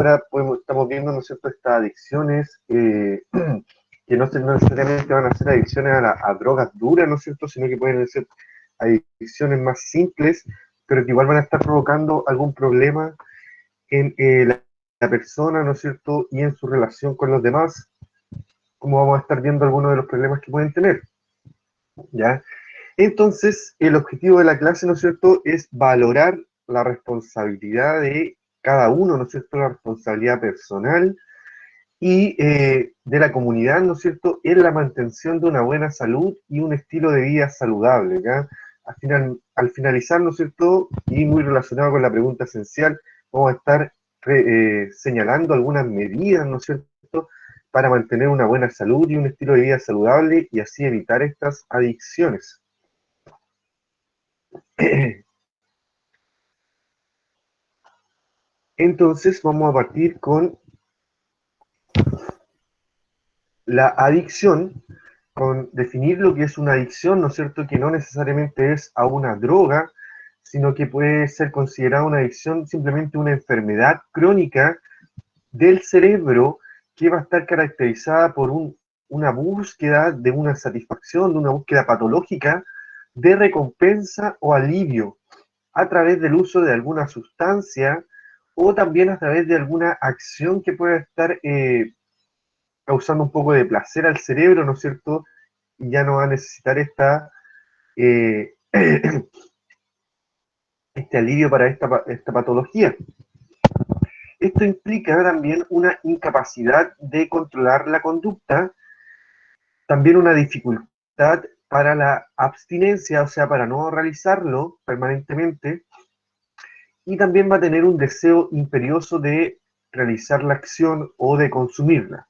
ahora estamos viendo, ¿no es cierto?, estas adicciones que no necesariamente van a ser adicciones a drogas duras, ¿no es cierto?, sino que pueden ser adicciones más simples, pero que igual van a estar provocando algún problema en la persona, ¿no es cierto?, y en su relación con los demás, como vamos a estar viendo algunos de los problemas que pueden tener, ¿ya? Entonces, el objetivo de la clase, ¿no es cierto?, es valorar la responsabilidad de cada uno, ¿no es cierto?, la responsabilidad personal y de la comunidad, ¿no es cierto?, en la mantención de una buena salud y un estilo de vida saludable, ¿ya? Al finalizar, ¿no es cierto?, y muy relacionado con la pregunta esencial, vamos a estar señalando algunas medidas, ¿no es cierto?, para mantener una buena salud y un estilo de vida saludable y así evitar estas adicciones. Entonces vamos a partir con la adicción, con definir lo que es una adicción, ¿no es cierto?, que no necesariamente es a una droga, sino que puede ser considerada una adicción simplemente una enfermedad crónica del cerebro que va a estar caracterizada por una búsqueda de una satisfacción, de una búsqueda patológica de recompensa o alivio a través del uso de alguna sustancia o también a través de alguna acción que pueda estar causando un poco de placer al cerebro, ¿no es cierto? Y ya no va a necesitar eh, este alivio para esta patología. Esto implica también una incapacidad de controlar la conducta, también una dificultad para la abstinencia, o sea, para no realizarlo permanentemente, y también va a tener un deseo imperioso de realizar la acción o de consumirla.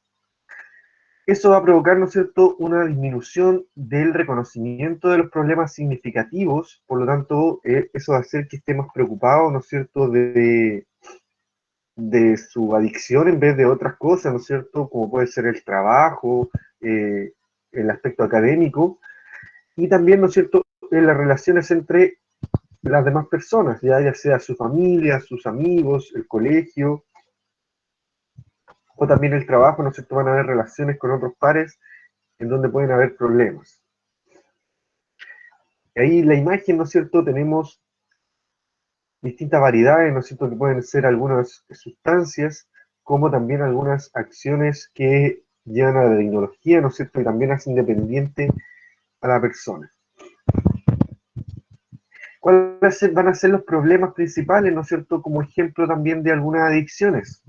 Eso va a provocar, ¿no es cierto?, una disminución del reconocimiento de los problemas significativos, por lo tanto, eso va a hacer que esté más preocupado, ¿no es cierto?, de su adicción en vez de otras cosas, ¿no es cierto?, como puede ser el trabajo, eh, el aspecto académico, y también, ¿no es cierto?, en las relaciones entre las demás personas, ya sea su familia, sus amigos, el colegio, o también el trabajo, ¿no es cierto?, van a haber relaciones con otros pares en donde pueden haber problemas. Ahí la imagen, ¿no es cierto?, tenemos distintas variedades, ¿no es cierto?, que pueden ser algunas sustancias, como también algunas acciones que llevan a la tecnología, ¿no es cierto?, y también hacen dependiente a la persona. ¿Cuáles van a ser los problemas principales, ¿no es cierto?, como ejemplo también de algunas adicciones?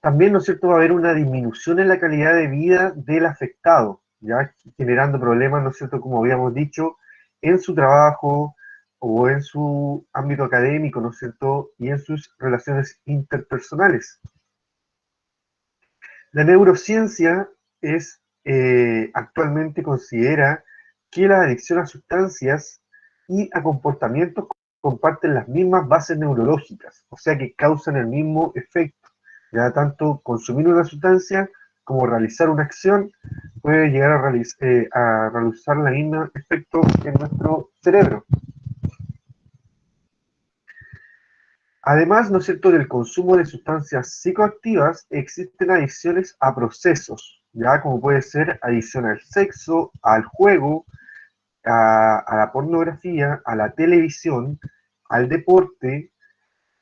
También, ¿no es cierto?, va a haber una disminución en la calidad de vida del afectado, ya generando problemas, ¿no es cierto?, como habíamos dicho, en su trabajo o en su ámbito académico, ¿no es cierto?, y en sus relaciones interpersonales. La neurociencia actualmente considera que la adicción a sustancias y a comportamientos comparten las mismas bases neurológicas, o sea que causan el mismo efecto. Ya tanto consumir una sustancia como realizar una acción puede llegar a realizar el mismo efecto en nuestro cerebro. Además, ¿no es cierto?, del consumo de sustancias psicoactivas, existen adicciones a procesos, ya como puede ser adicción al sexo, al juego, a la pornografía, a la televisión, al deporte,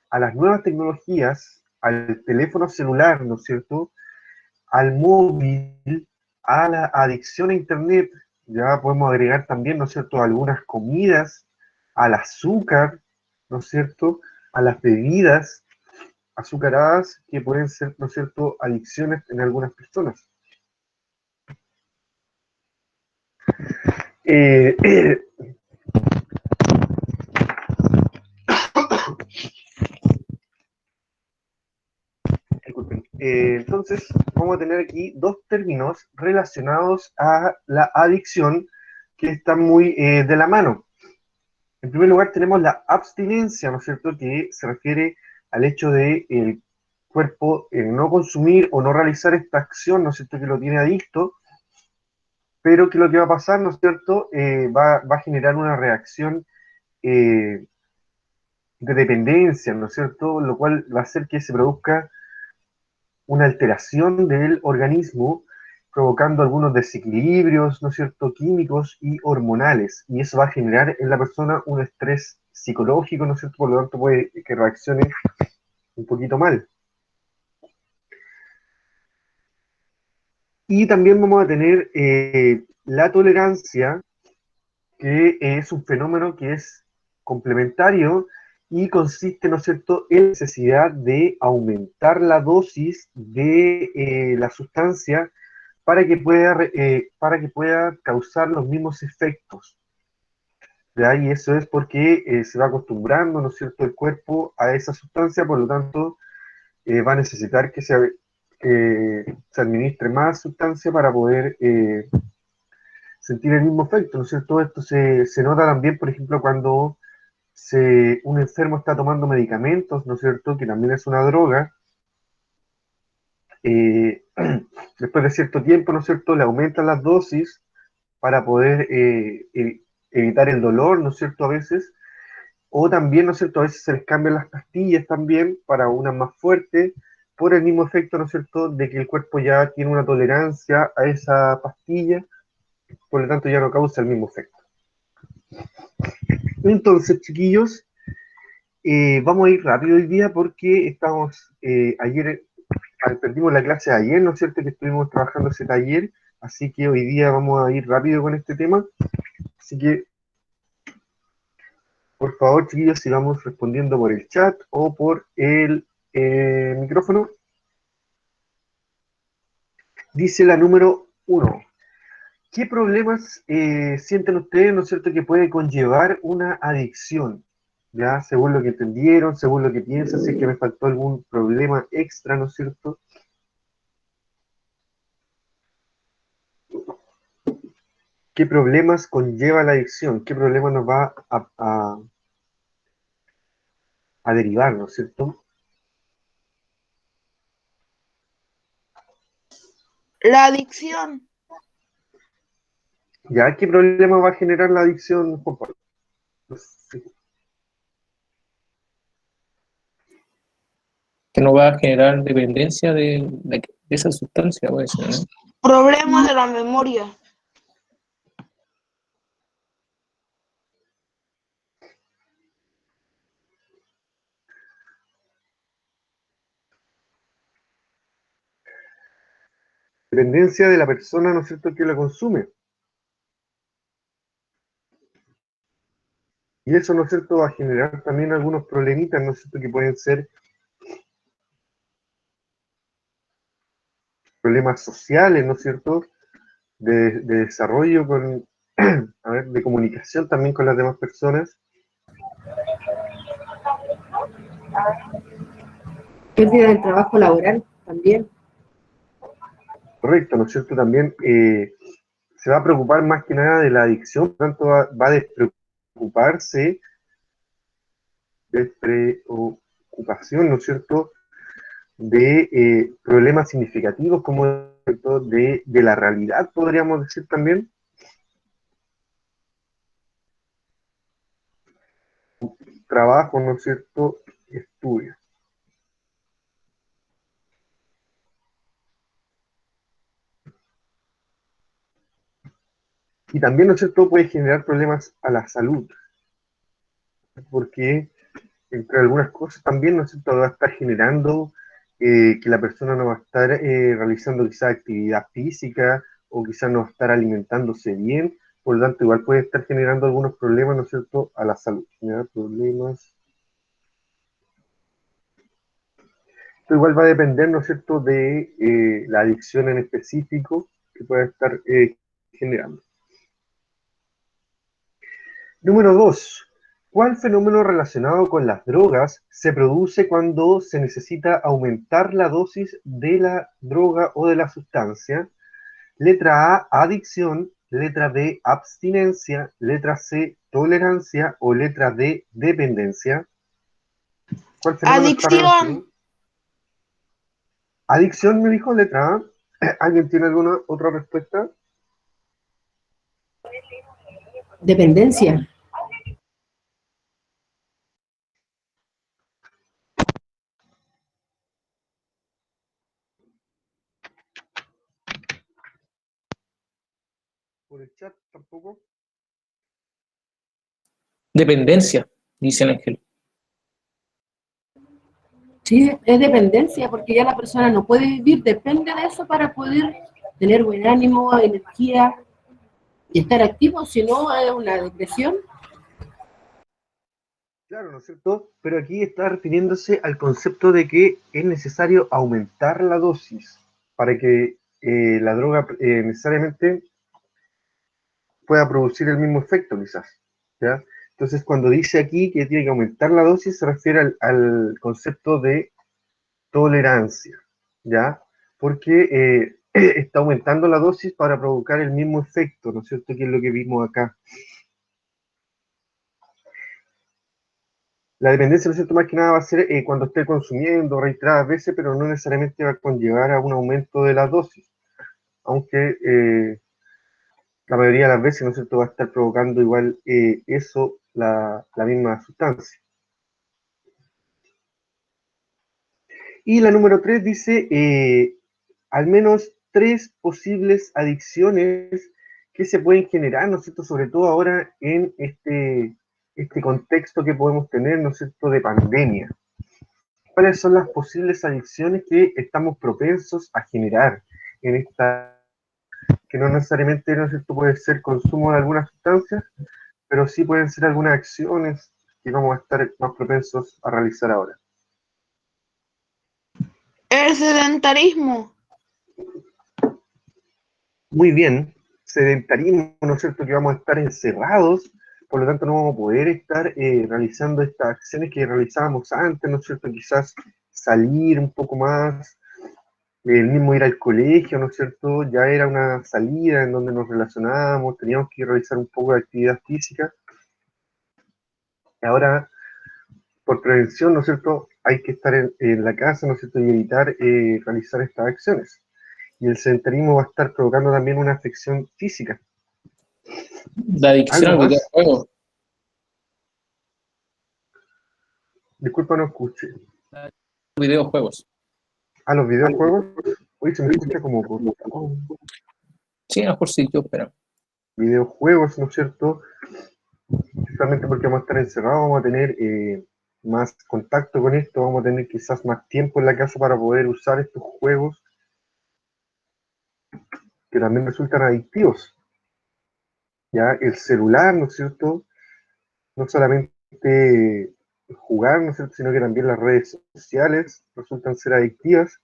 a las nuevas tecnologías, al teléfono celular, ¿no es cierto?, al móvil, a la adicción a Internet, ya podemos agregar también, ¿no es cierto?, algunas comidas, al azúcar, ¿no es cierto?, a las bebidas azucaradas que pueden ser, ¿no es cierto?, adicciones en algunas personas. Eh, entonces, vamos a tener aquí dos términos relacionados a la adicción que están muy de la mano. En primer lugar, tenemos la abstinencia, ¿no es cierto?, que se refiere al hecho de el cuerpo no consumir o no realizar esta acción, ¿no es cierto?, que lo tiene adicto, pero que lo que va a pasar, ¿no es cierto?, va a generar una reacción de dependencia, ¿no es cierto? Lo cual va a hacer que se produzca una alteración del organismo, provocando algunos desequilibrios, ¿no es cierto?, químicos y hormonales, y eso va a generar en la persona un estrés psicológico, ¿no es cierto?, por lo tanto puede que reaccione un poquito mal. Y también vamos a tener la tolerancia, que es un fenómeno que es complementario y consiste, ¿no es cierto?, en la necesidad de aumentar la dosis de la sustancia para que pueda causar los mismos efectos. ¿Ya? Y eso es porque se va acostumbrando, ¿no es cierto?, el cuerpo a esa sustancia, por lo tanto, va a necesitar que se administre más sustancia para poder sentir el mismo efecto, ¿no es cierto? Esto se nota también, por ejemplo, cuando un enfermo está tomando medicamentos, ¿no es cierto?, que también es una droga, eh, después de cierto tiempo, ¿no es cierto?, le aumentan las dosis para poder evitar el dolor, ¿no es cierto?, a veces, o también, ¿no es cierto?, a veces se les cambian las pastillas también para una más fuerte, por el mismo efecto, ¿no es cierto?, de que el cuerpo ya tiene una tolerancia a esa pastilla, por lo tanto ya no causa el mismo efecto. Entonces, chiquillos, vamos a ir rápido hoy día porque perdimos la clase de ayer, ¿no es cierto?, que estuvimos trabajando ese taller, así que hoy día vamos a ir rápido con este tema, así que por favor, chiquillos, si vamos respondiendo por el chat o por el micrófono. Dice la número 1. ¿Qué problemas sienten ustedes, ¿no es cierto?, que puede conllevar una adicción? Ya, según lo que entendieron, según lo que piensan, si es que me faltó algún problema extra, ¿no es cierto? ¿Qué problemas conlleva la adicción? ¿Qué problemas nos va a derivar, ¿no es cierto? La adicción. ¿Ya? ¿Qué problema va a generar la adicción, Juan Pablo? Sí. Que no va a generar dependencia de esa sustancia, puede ser, ¿no? Problemas de la memoria. Dependencia de la persona, ¿no es cierto?, que la consume. Y eso, ¿no es cierto?, va a generar también algunos problemitas, ¿no es cierto?, que pueden ser problemas sociales, ¿no es cierto?, de desarrollo de comunicación también con las demás personas. Pérdida del trabajo laboral también. Correcto, ¿no es cierto? También se va a preocupar más que nada de la adicción, por lo tanto va a despreocupación, ¿no es cierto?, de problemas significativos como de la realidad, podríamos decir también. Trabajo, ¿no es cierto?, estudio. Y también, ¿no es cierto?, puede generar problemas a la salud, porque entre algunas cosas también, ¿no es cierto?, va a estar generando que la persona no va a estar realizando quizás actividad física o quizás no va a estar alimentándose bien, por lo tanto igual puede estar generando algunos problemas, ¿no es cierto?, a la salud, generar problemas. Esto igual va a depender, ¿no es cierto?, de la adicción en específico que pueda estar generando. Número 2. ¿Cuál fenómeno relacionado con las drogas se produce cuando se necesita aumentar la dosis de la droga o de la sustancia? Letra A, adicción. Letra B, abstinencia. Letra C, tolerancia. O letra D, dependencia. ¿Cuál fenómeno está relacionado? Adicción. Adicción, me dijo, letra A. ¿Alguien tiene alguna otra respuesta? Dependencia. por el chat tampoco. Dependencia, dice el ángel. Sí, es dependencia, porque ya la persona no puede vivir, depende de eso para poder tener buen ánimo, energía y estar activo, si no es una depresión. Claro, ¿no es cierto? Pero aquí está refiriéndose al concepto de que es necesario aumentar la dosis para que la droga necesariamente pueda producir el mismo efecto, quizás. ¿Ya? Entonces, cuando dice aquí que tiene que aumentar la dosis, se refiere al concepto de tolerancia, ¿ya? Porque está aumentando la dosis para provocar el mismo efecto, ¿no es cierto? Que es lo que vimos acá. La dependencia, ¿no es cierto? Más que nada va a ser cuando esté consumiendo reiteradas veces, pero no necesariamente va a conllevar a un aumento de la dosis, aunque la mayoría de las veces, ¿no es cierto?, va a estar provocando igual eso, la misma sustancia. Y la número 3 dice, al menos 3 posibles adicciones que se pueden generar, ¿no es cierto?, sobre todo ahora en este contexto que podemos tener, ¿no es cierto?, de pandemia. ¿Cuáles son las posibles adicciones que estamos propensos a generar en esta, que no necesariamente, ¿no es cierto?, puede ser consumo de algunas sustancias, pero sí pueden ser algunas acciones que vamos a estar más propensos a realizar ahora? El sedentarismo. Muy bien, sedentarismo, ¿no es cierto?, que vamos a estar encerrados, por lo tanto no vamos a poder estar realizando estas acciones que realizábamos antes, ¿no es cierto?, quizás salir un poco más, el mismo ir al colegio, ¿no es cierto?, ya era una salida en donde nos relacionábamos, teníamos que realizar un poco de actividad física. Ahora, por prevención, ¿no es cierto?, hay que estar en la casa, ¿no es cierto?, y evitar realizar estas acciones. Y el sedentarismo va a estar provocando también una afección física. La adicción ¿Algo al más? videojuego. Disculpa, no escuché. Videojuegos. ¿A los videojuegos? Uy, se me escucha como cortado. Sí, a lo mejor sí, yo espero. Videojuegos, ¿no es cierto? Justamente porque vamos a estar encerrados, vamos a tener más contacto con esto, vamos a tener quizás más tiempo en la casa para poder usar estos juegos que también resultan adictivos. Ya el celular, ¿no es cierto? No solamente jugar, ¿no es cierto?, sino que también las redes sociales resultan ser adictivas.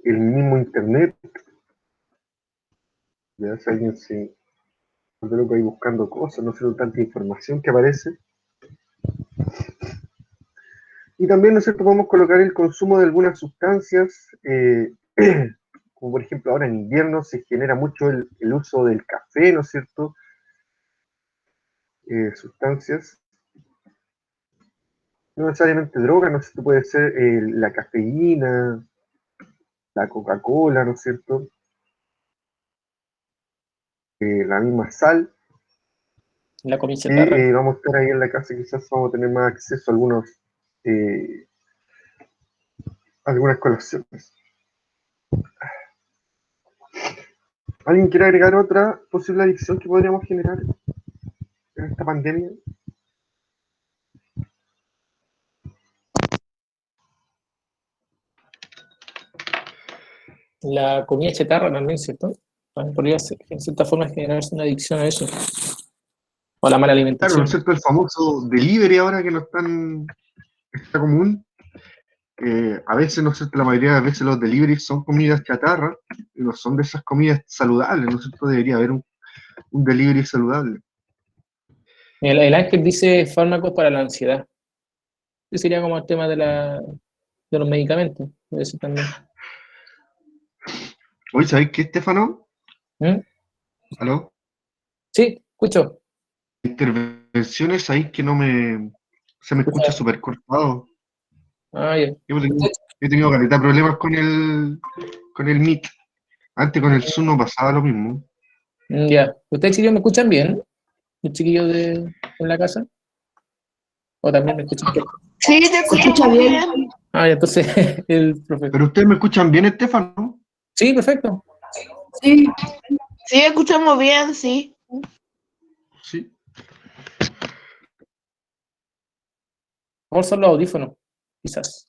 El mismo internet, ya si alguien se vuelve loco ahí buscando cosas, no sé, tanta información que aparece. Y también, ¿no es cierto?, podemos colocar el consumo de algunas sustancias, como por ejemplo ahora en invierno se genera mucho el uso del café, ¿no es cierto? Sustancias, no necesariamente drogas, ¿no es cierto?, puede ser la cafeína, la Coca-Cola, ¿no es cierto?, la misma sal, La comida y chatarra. vamos a estar ahí en la casa, quizás vamos a tener más acceso a eh, algunas colaciones. ¿Alguien quiere agregar otra posible adicción que podríamos generar en esta pandemia? La comida chatarra también, ¿cierto? También podría ser, en cierta forma, generarse una adicción a eso. O a la mala Claro, ¿no alimentación. es cierto? El famoso delivery ahora que no está común. A veces, ¿no es cierto?, la mayoría de las veces los deliveries son comidas chatarra, y no son de esas comidas saludables, ¿no es cierto? Debería haber un delivery saludable. El ángel dice fármacos para la ansiedad. Ese sería como el tema de los medicamentos. Puede ser también. Oye, ¿sabéis qué, Estefano? ¿Mm? ¿Aló? Sí, escucho. Intervenciones ahí que no se me escucha súper cortado. Ah, ya. He tenido caleta de problemas con el Meet. Antes con el Zoom no pasaba lo mismo. Ya. ¿Ustedes, chiquillos, me escuchan bien? ¿Los chiquillos en la casa? ¿O también me escuchan? Sí, te Se escucho escucha muy bien. bien. Ah, ya, entonces, el profe. ¿Pero ustedes me escuchan bien, Estefano? Sí, perfecto. Sí, Sí, escuchamos bien, sí. Sí. Vamos a usar los audífonos, quizás.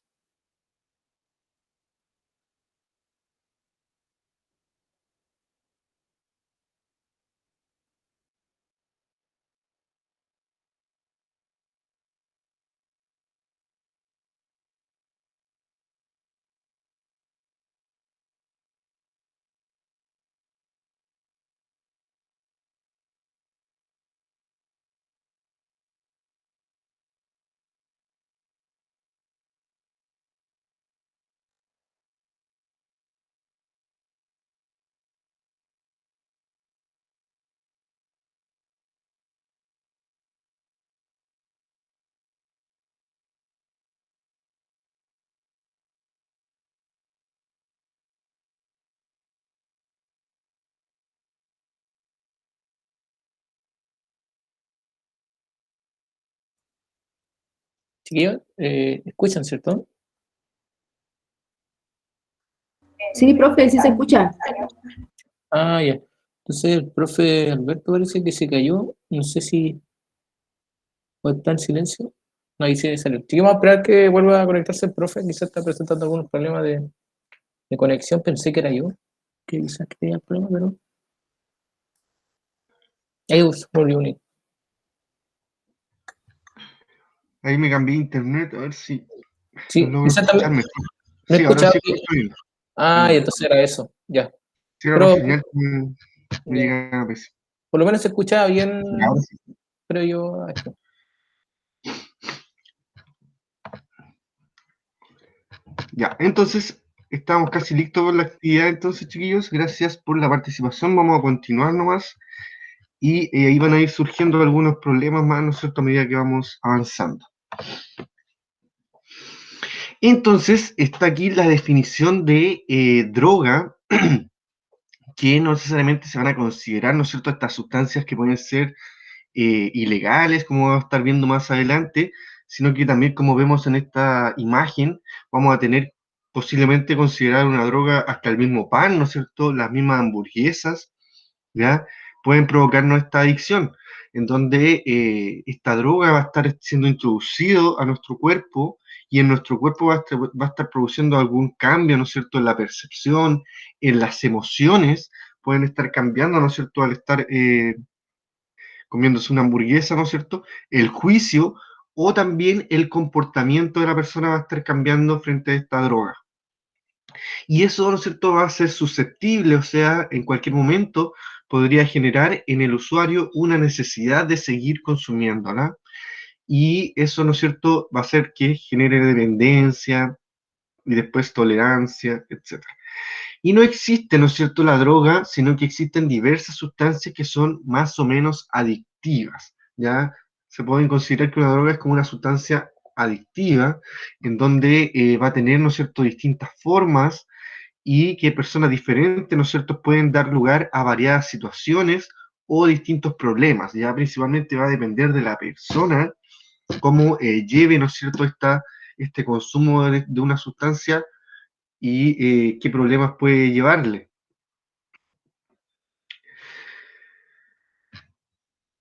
Chiquillos, ¿escuchan, cierto? sí, profe, sí se escucha. Ah, ya. Entonces el profe Alberto parece que se cayó. No sé si o está en silencio. No, ahí sí salió. Chiquillos, vamos a esperar que vuelva a conectarse el profe. Quizás está presentando algunos problemas de conexión. Pensé que era yo, que quizás tenía el problema, pero ahí volvió a unir. Ahí me cambié internet, a ver si lo Sí, logro quizás escuchar también. mejor. ¿Me Sí, ahora escuchaba sí bien? escucho bien. Ah, y entonces era eso, ya. Sí, era la Pero señal que me ya, llega a veces. por lo menos se escuchaba bien, Ya, ahora sí. creo yo, a esto. Ya, entonces estamos casi listos con la actividad. Entonces, chiquillos, gracias por la participación. Vamos a continuar nomás. Y ahí van a ir surgiendo algunos problemas más, ¿no es cierto?, a medida que vamos avanzando. Entonces, está aquí la definición de droga, que no necesariamente se van a considerar, ¿no es cierto?, estas sustancias que pueden ser ilegales, como vamos a estar viendo más adelante, sino que también, como vemos en esta imagen, vamos a tener posiblemente considerar una droga hasta el mismo pan, ¿no es cierto?, las mismas hamburguesas, ¿ya? Pueden provocarnos esta adicción, en donde esta droga va a estar siendo introducido a nuestro cuerpo y en nuestro cuerpo va a estar produciendo algún cambio, ¿no es cierto?, en la percepción, en las emociones, pueden estar cambiando, ¿no es cierto?, al estar comiéndose una hamburguesa, ¿no es cierto?, el juicio o también el comportamiento de la persona va a estar cambiando frente a esta droga. Y eso, ¿no es cierto?, va a ser susceptible, o sea, en cualquier momento podría generar en el usuario una necesidad de seguir consumiéndola. Y eso, ¿no es cierto?, va a hacer que genere dependencia y después tolerancia, etc. Y no existe, ¿no es cierto?, la droga, sino que existen diversas sustancias que son más o menos adictivas, ¿ya? Se pueden considerar que una droga es como una sustancia adictiva, en donde va a tener, ¿no es cierto?, distintas formas y que personas diferentes, ¿no es cierto?, pueden dar lugar a variadas situaciones o distintos problemas, ya principalmente va a depender de la persona, cómo lleve, ¿no es cierto?, este consumo de una sustancia y qué problemas puede llevarle.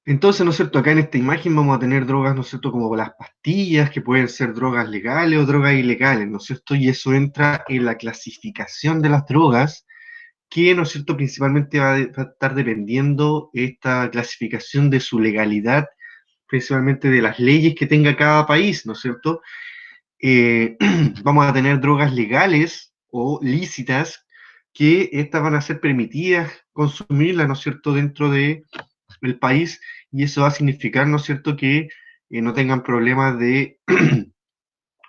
Entonces, ¿no es cierto?, acá en esta imagen vamos a tener drogas, ¿no es cierto?, como las pastillas, que pueden ser drogas legales o drogas ilegales, ¿no es cierto?, y eso entra en la clasificación de las drogas, que, ¿no es cierto?, principalmente va a estar dependiendo esta clasificación de su legalidad, principalmente de las leyes que tenga cada país, ¿no es cierto? Eh, vamos a tener drogas legales o lícitas, que estas van a ser permitidas consumirlas, ¿no es cierto?, dentro del país, y eso va a significar, ¿no es cierto?, que no tengan problemas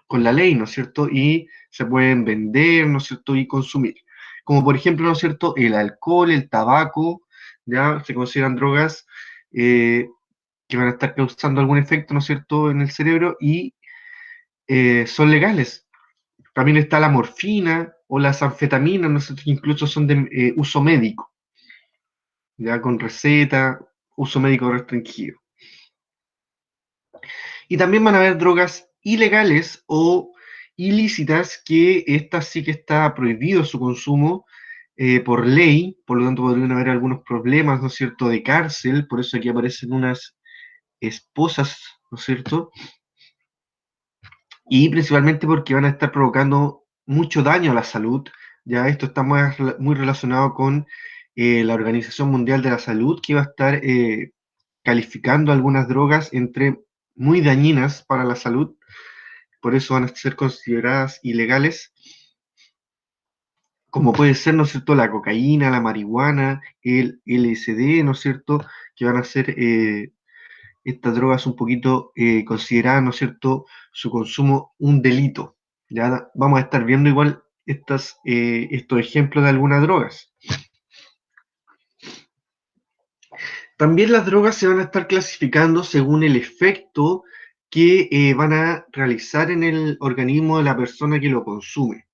con la ley, ¿no es cierto?, y se pueden vender, ¿no es cierto?, y consumir. Como por ejemplo, ¿no es cierto?, el alcohol, el tabaco, ya se consideran drogas que van a estar causando algún efecto, ¿no es cierto?, en el cerebro y son legales. También está la morfina o las anfetaminas, ¿no es cierto?, que incluso son de uso médico, ya con receta, uso médico restringido. Y también van a haber drogas ilegales o ilícitas, que estas sí que está prohibido su consumo, por ley, por lo tanto podrían haber algunos problemas, ¿no es cierto?, de cárcel, por eso aquí aparecen unas esposas, ¿no es cierto?, y principalmente porque van a estar provocando mucho daño a la salud. Ya esto está muy relacionado con la Organización Mundial de la Salud, que va a estar calificando algunas drogas entre muy dañinas para la salud, por eso van a ser consideradas ilegales, como puede ser, ¿no es cierto?, la cocaína, la marihuana, el LSD, ¿no es cierto?, que van a ser estas drogas un poquito consideradas, ¿no es cierto?, su consumo un delito. Ya vamos a estar viendo igual estos ejemplos de algunas drogas. También las drogas se van a estar clasificando según el efecto que van a realizar en el organismo de la persona que lo consume.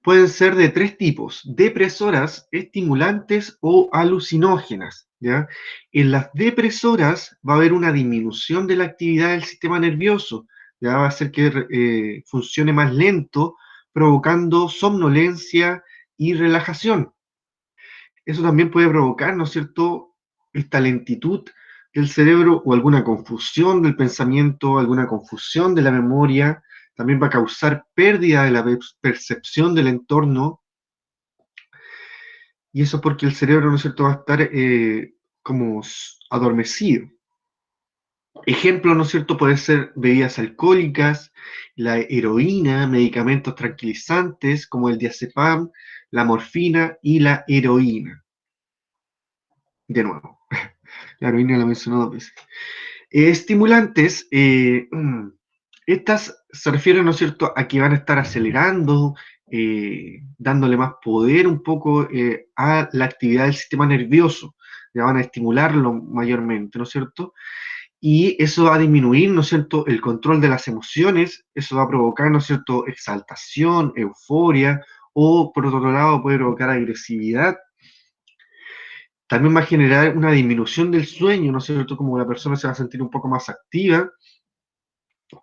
Pueden ser de tres tipos: depresoras, estimulantes o alucinógenas. ¿Ya? En las depresoras va a haber una disminución de la actividad del sistema nervioso, ya va a hacer que funcione más lento, provocando somnolencia y relajación. Eso también puede provocar, ¿no es cierto?, esta lentitud del cerebro o alguna confusión del pensamiento, alguna confusión de la memoria. También va a causar pérdida de la percepción del entorno, y eso porque el cerebro, ¿no es cierto?, va a estar como adormecido. Ejemplo, ¿no es cierto?, puede ser bebidas alcohólicas, la heroína, medicamentos tranquilizantes como el diazepam, la morfina y la heroína. De nuevo, la heroína la mencionó 2 veces. Estimulantes, estas se refieren, ¿no es cierto?, a que van a estar acelerando, dándole más poder un poco a la actividad del sistema nervioso, ya van a estimularlo mayormente, ¿no es cierto?, y eso va a disminuir, ¿no es cierto?, el control de las emociones. Eso va a provocar, ¿no es cierto?, exaltación, euforia, o por otro lado puede provocar agresividad. También va a generar una disminución del sueño, ¿no es cierto?, como la persona se va a sentir un poco más activa,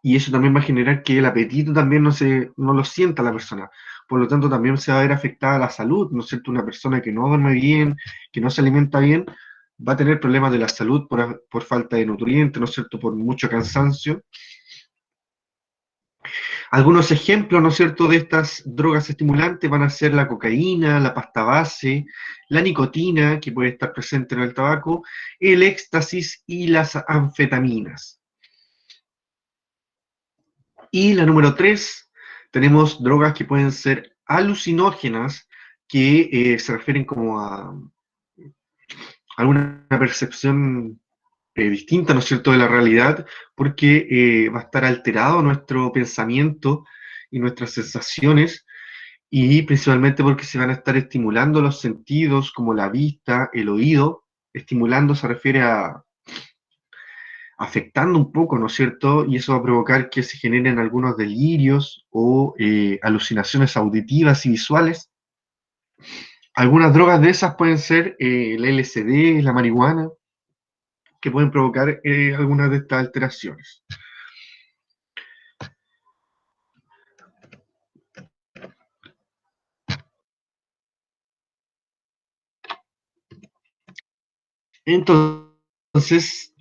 y eso también va a generar que el apetito también no lo sienta la persona. Por lo tanto, también se va a ver afectada la salud, ¿no es cierto? Una persona que no duerme bien, que no se alimenta bien, va a tener problemas de la salud por falta de nutrientes, ¿no es cierto?, por mucho cansancio. Algunos ejemplos, ¿no es cierto?, de estas drogas estimulantes van a ser la cocaína, la pasta base, la nicotina, que puede estar presente en el tabaco, el éxtasis y las anfetaminas. Y la número 3, tenemos drogas que pueden ser alucinógenas, que se refieren como a alguna percepción distinta, ¿no es cierto?, de la realidad, porque va a estar alterado nuestro pensamiento y nuestras sensaciones, y principalmente porque se van a estar estimulando los sentidos como la vista, el oído. Estimulando se refiere a afectando un poco, ¿no es cierto? Y eso va a provocar que se generen algunos delirios o alucinaciones auditivas y visuales. Algunas drogas de esas pueden ser el LSD, la marihuana, que pueden provocar algunas de estas alteraciones. Entonces,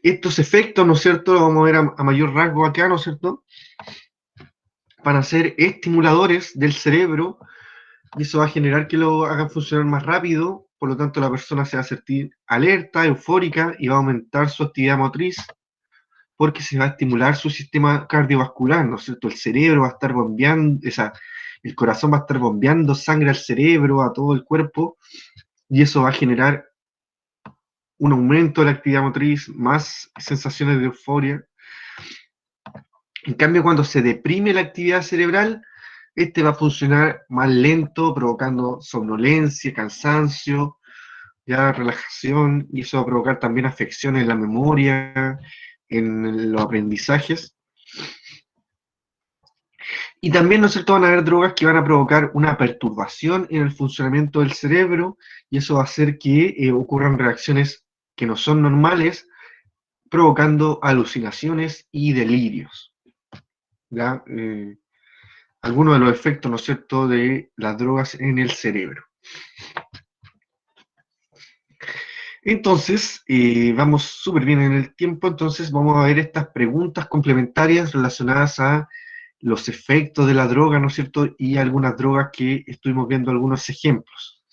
estos efectos, ¿no es cierto?, lo vamos a ver a mayor rasgo acá, ¿no es cierto?, van a ser estimuladores del cerebro, y eso va a generar que lo hagan funcionar más rápido. Por lo tanto la persona se va a sentir alerta, eufórica, y va a aumentar su actividad motriz, porque se va a estimular su sistema cardiovascular, ¿no es cierto? El cerebro va a estar bombeando, el corazón va a estar bombeando sangre al cerebro, a todo el cuerpo, y eso va a generar un aumento de la actividad motriz, más sensaciones de euforia. En cambio, cuando se deprime la actividad cerebral, este va a funcionar más lento, provocando somnolencia, cansancio, ya relajación, y eso va a provocar también afecciones en la memoria, en los aprendizajes. Y también, ¿no es cierto?, van a haber drogas que van a provocar una perturbación en el funcionamiento del cerebro, y eso va a hacer que ocurran reacciones que no son normales, provocando alucinaciones y delirios. ¿Ya? algunos de los efectos, ¿no es cierto?, de las drogas en el cerebro. Entonces, vamos súper bien en el tiempo, entonces vamos a ver estas preguntas complementarias relacionadas a los efectos de la droga, ¿no es cierto?, y algunas drogas que estuvimos viendo algunos ejemplos.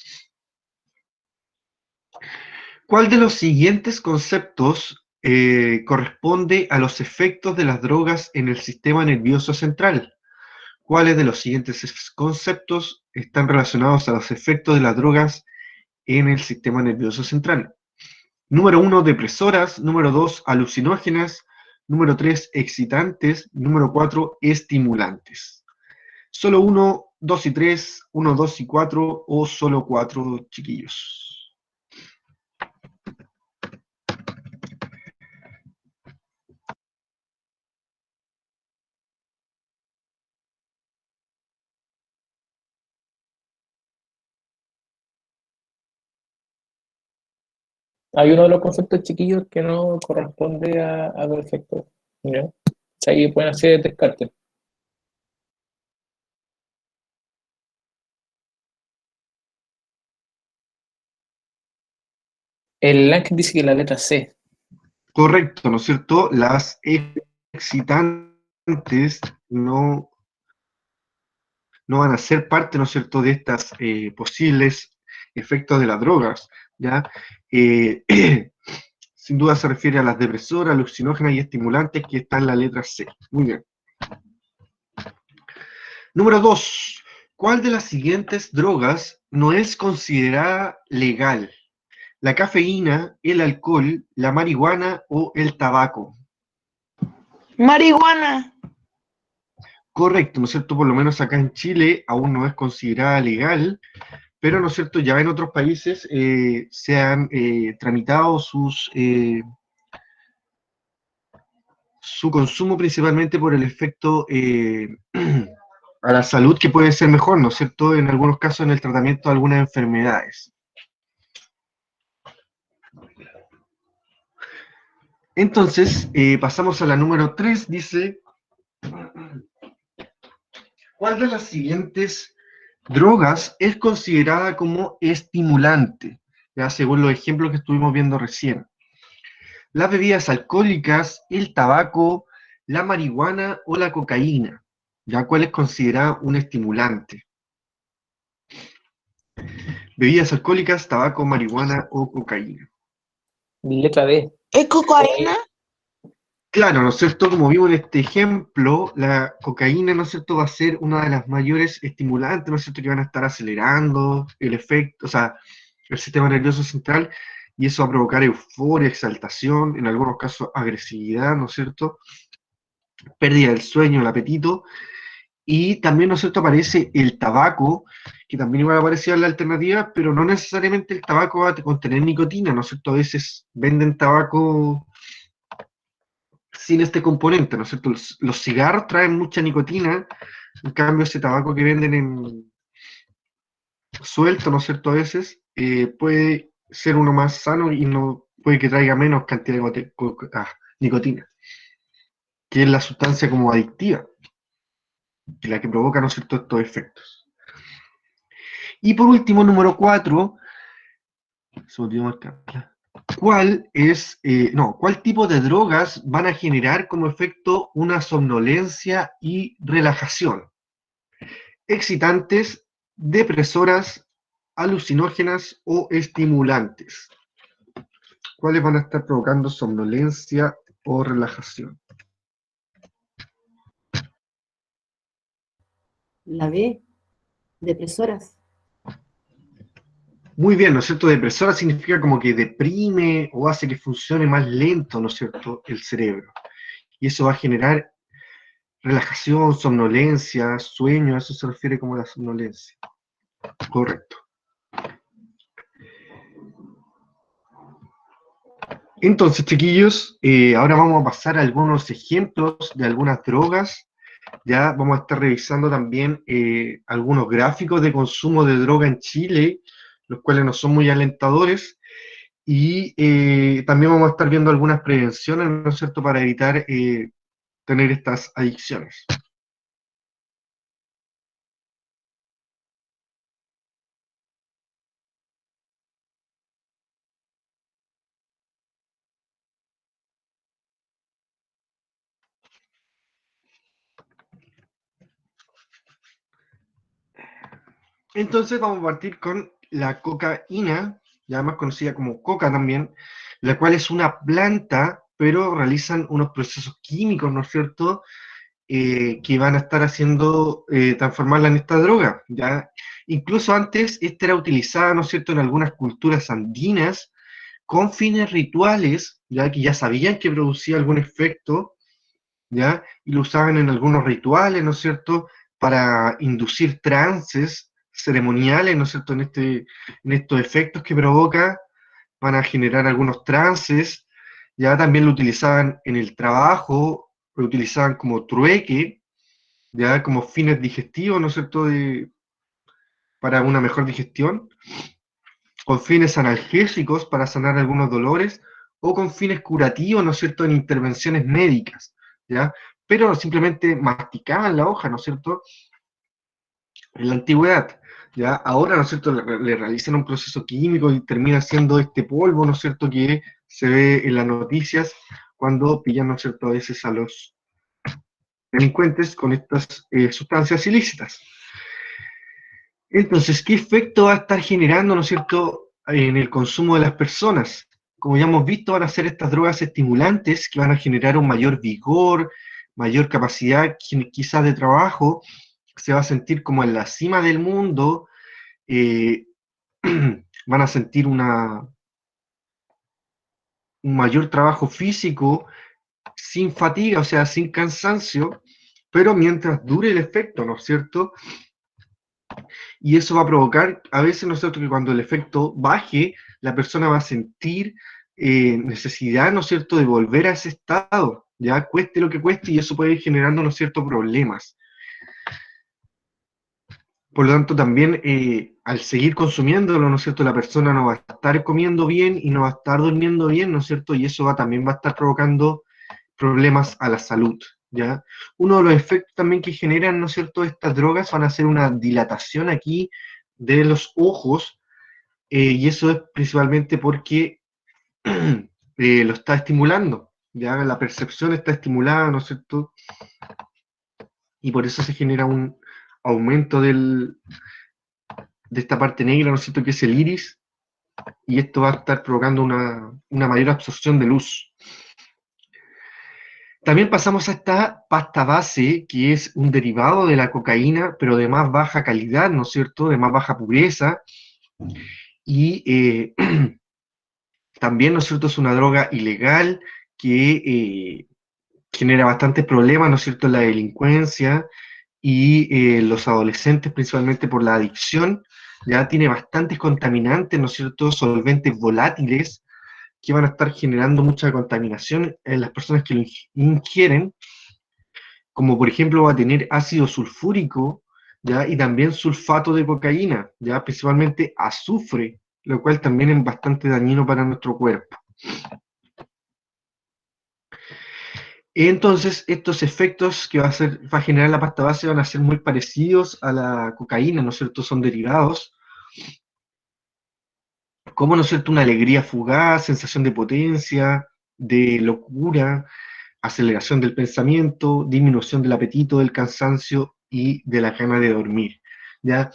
¿Cuál de los siguientes conceptos corresponde a los efectos de las drogas en el sistema nervioso central? ¿Cuáles de los siguientes conceptos están relacionados a los efectos de las drogas en el sistema nervioso central? Número 1, depresoras. Número 2, alucinógenas. Número 3, excitantes. Número 4, estimulantes. Solo 1, 2 y 3, 1, 2 y 4, o solo 4, chiquillos. Hay uno de los conceptos chiquillos que no corresponde a los efectos, ¿ya? O sea, ahí pueden hacer descarte. El ángel dice que la letra C. Correcto, ¿no es cierto? Las excitantes no van a ser parte, ¿no es cierto?, de estas posibles efectos de las drogas, ¿ya? Sin duda se refiere a las depresoras, alucinógenas y estimulantes que están en la letra C. Muy bien. Número 2. ¿Cuál de las siguientes drogas no es considerada legal? ¿La cafeína, el alcohol, la marihuana o el tabaco? Marihuana. Correcto, ¿no es cierto? Por lo menos acá en Chile aún no es considerada legal, pero, ¿no es cierto?, ya en otros países se han tramitado su consumo principalmente por el efecto a la salud que puede ser mejor, ¿no es cierto?, en algunos casos en el tratamiento de algunas enfermedades. Entonces, pasamos a la número 3, dice, ¿cuál de las siguientes drogas es considerada como estimulante? Ya según los ejemplos que estuvimos viendo recién. Las bebidas alcohólicas, el tabaco, la marihuana o la cocaína. ¿Ya cuál es considerada un estimulante? Bebidas alcohólicas, tabaco, marihuana o cocaína. Letra D. ¿Es cocaína? Claro, ¿no es cierto? Como vimos en este ejemplo, la cocaína, ¿no es cierto?, va a ser una de las mayores estimulantes, ¿no es cierto?, que van a estar acelerando el efecto, o sea, el sistema nervioso central, y eso va a provocar euforia, exaltación, en algunos casos agresividad, ¿no es cierto?, pérdida del sueño, el apetito, y también, ¿no es cierto?, aparece el tabaco, que también igual aparecía en la alternativa, pero no necesariamente el tabaco va a contener nicotina, ¿no es cierto? A veces venden tabaco sin este componente, ¿no es cierto? Los cigarros traen mucha nicotina, en cambio ese tabaco que venden en suelto, ¿no es cierto? A veces puede ser uno más sano y no puede que traiga menos cantidad de nicotina, que es la sustancia como adictiva, que es la que provoca, ¿no es cierto?, estos efectos. Y por último, número 4, se me olvidó marcarla. ¿Cuál tipo de drogas van a generar como efecto una somnolencia y relajación? Excitantes, depresoras, alucinógenas o estimulantes. ¿Cuáles van a estar provocando somnolencia o relajación? La B, depresoras. Muy bien, ¿no es cierto? Depresora significa como que deprime o hace que funcione más lento, ¿no es cierto?, el cerebro. Y eso va a generar relajación, somnolencia, sueño, a eso se refiere como la somnolencia. Correcto. Entonces, chiquillos, ahora vamos a pasar a algunos ejemplos de algunas drogas. Ya vamos a estar revisando también algunos gráficos de consumo de droga en Chile, los cuales no son muy alentadores. Y también vamos a estar viendo algunas prevenciones, ¿no es cierto?, para evitar tener estas adicciones. Entonces vamos a partir con la cocaína, ya más conocida como coca también, la cual es una planta, pero realizan unos procesos químicos, ¿no es cierto?, que van a estar haciendo transformarla en esta droga, ¿ya? Incluso antes esta era utilizada, ¿no es cierto?, en algunas culturas andinas con fines rituales, ya que ya sabían que producía algún efecto, ¿ya? Y lo usaban en algunos rituales, ¿no es cierto?, para inducir trances ceremoniales, ¿no es cierto?, en estos efectos que provoca, van a generar algunos trances, ya también lo utilizaban en el trabajo, lo utilizaban como trueque, ya como fines digestivos, ¿no es cierto?, para una mejor digestión, con fines analgésicos para sanar algunos dolores, o con fines curativos, ¿no es cierto?, en intervenciones médicas, ¿ya? Pero simplemente masticaban la hoja, ¿no es cierto?, en la antigüedad, ¿ya? Ahora, ¿no es cierto?, le realizan un proceso químico y termina siendo este polvo, ¿no es cierto?, que se ve en las noticias cuando pillan, ¿no es cierto?, a veces a los delincuentes con estas sustancias ilícitas. Entonces, ¿qué efecto va a estar generando, ¿no es cierto?, en el consumo de las personas? Como ya hemos visto, van a ser estas drogas estimulantes que van a generar un mayor vigor, mayor capacidad quizás de trabajo, se va a sentir como en la cima del mundo, eh, van a sentir un mayor trabajo físico sin fatiga, o sea, sin cansancio, pero mientras dure el efecto, ¿no es cierto? Y eso va a provocar, a veces nosotros, que cuando el efecto baje, la persona va a sentir necesidad, ¿no es cierto?, de volver a ese estado, ya cueste lo que cueste, y eso puede ir generando, ¿no es cierto?, problemas. Por lo tanto, también al seguir consumiéndolo, ¿no es cierto?, la persona no va a estar comiendo bien y no va a estar durmiendo bien, ¿no es cierto?, y eso también va a estar provocando problemas a la salud, ¿ya? Uno de los efectos también que generan, ¿no es cierto?, estas drogas van a ser una dilatación aquí de los ojos, y eso es principalmente porque lo está estimulando, ¿ya? La percepción está estimulada, ¿no es cierto?, y por eso se genera un aumento de esta parte negra, ¿no es cierto?, que es el iris, y esto va a estar provocando una mayor absorción de luz. También pasamos a esta pasta base, que es un derivado de la cocaína, pero de más baja calidad, ¿no es cierto?, de más baja pureza, y también, ¿no es cierto?, es una droga ilegal que genera bastantes problemas, ¿no es cierto?, en la delincuencia y los adolescentes, principalmente por la adicción. Ya tiene bastantes contaminantes, ¿no es cierto?, solventes volátiles, que van a estar generando mucha contaminación en las personas que lo ingieren, como por ejemplo va a tener ácido sulfúrico, ¿ya? Y también sulfato de cocaína, ¿ya? Principalmente azufre, lo cual también es bastante dañino para nuestro cuerpo. Entonces, estos efectos que va a generar la pasta base van a ser muy parecidos a la cocaína, ¿no es cierto? Son derivados, como, ¿no es cierto?, una alegría fugaz, sensación de potencia, de locura, aceleración del pensamiento, disminución del apetito, del cansancio y de la gana de dormir, ¿ya?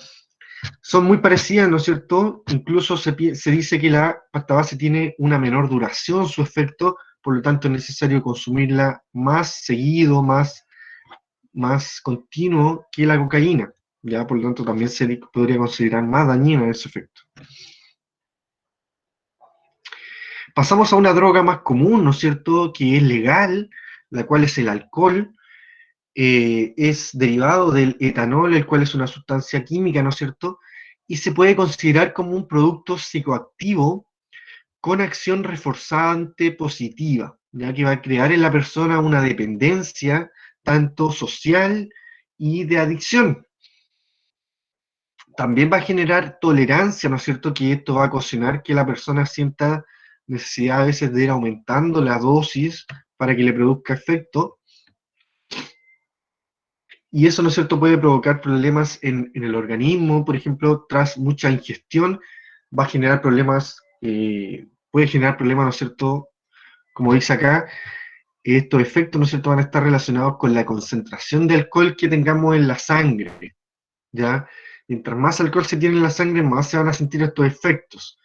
Son muy parecidas, ¿no es cierto? Incluso se dice que la pasta base tiene una menor duración, su efecto, por lo tanto es necesario consumirla más seguido, más continuo que la cocaína, ¿ya? Por lo tanto también se podría considerar más dañino ese efecto. Pasamos a una droga más común, ¿no es cierto?, que es legal, la cual es el alcohol. Es derivado del etanol, el cual es una sustancia química, ¿no es cierto?, y se puede considerar como un producto psicoactivo con acción reforzante positiva, ya que va a crear en la persona una dependencia tanto social y de adicción. También va a generar tolerancia, ¿no es cierto?, que esto va a ocasionar que la persona sienta necesidad a veces de ir aumentando la dosis para que le produzca efecto, y eso, ¿no es cierto?, puede provocar problemas en el organismo. Por ejemplo, tras mucha ingestión va a generar problemas, puede generar problemas, ¿no es cierto?, como dice acá, estos efectos, ¿no es cierto?, van a estar relacionados con la concentración de alcohol que tengamos en la sangre, ¿ya? Mientras más alcohol se tiene en la sangre, más se van a sentir estos efectos.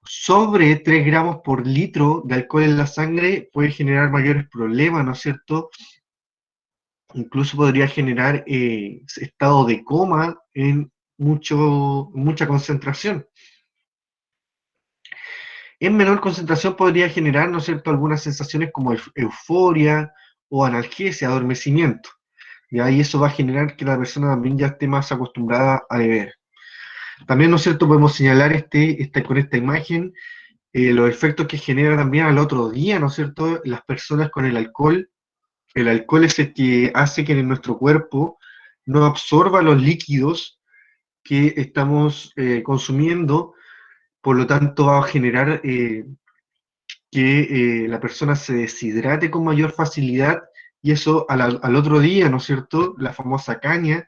Sobre 3 gramos por litro de alcohol en la sangre puede generar mayores problemas, ¿no es cierto? Incluso podría generar estado de coma en mucha concentración. En menor concentración podría generar, ¿no es cierto?, algunas sensaciones como euforia o analgesia, adormecimiento. ¿Ya? Y eso va a generar que la persona también ya esté más acostumbrada a beber. También, ¿no es cierto?, podemos señalar con esta imagen los efectos que genera también al otro día, ¿no es cierto?, las personas con el alcohol. El alcohol es el que hace que en nuestro cuerpo no absorba los líquidos que estamos consumiendo, por lo tanto va a generar que la persona se deshidrate con mayor facilidad y eso al otro día, ¿no es cierto?, la famosa caña,